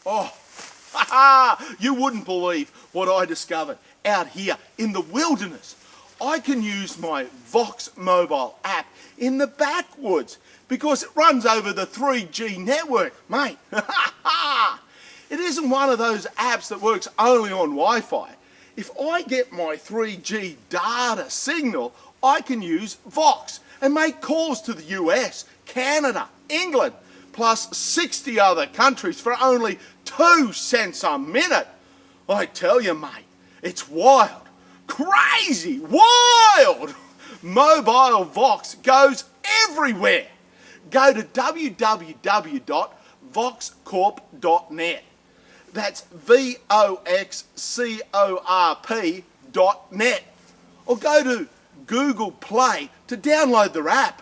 Oh, you wouldn't believe what I discovered out here in the wilderness. I can use my Vox mobile app in the backwoods because it runs over the 3G network, mate. It isn't one of those apps that works only on Wi-Fi. If I get my 3G data signal, I can use Vox and make calls to the US, Canada, England, plus 60 other countries for only 2 cents a minute. I tell you, mate, it's wild. Crazy, wild! Mobile Vox goes everywhere. Go to www.voxcorp.net. That's VOXCORP.net. Or go to Google Play to download their app.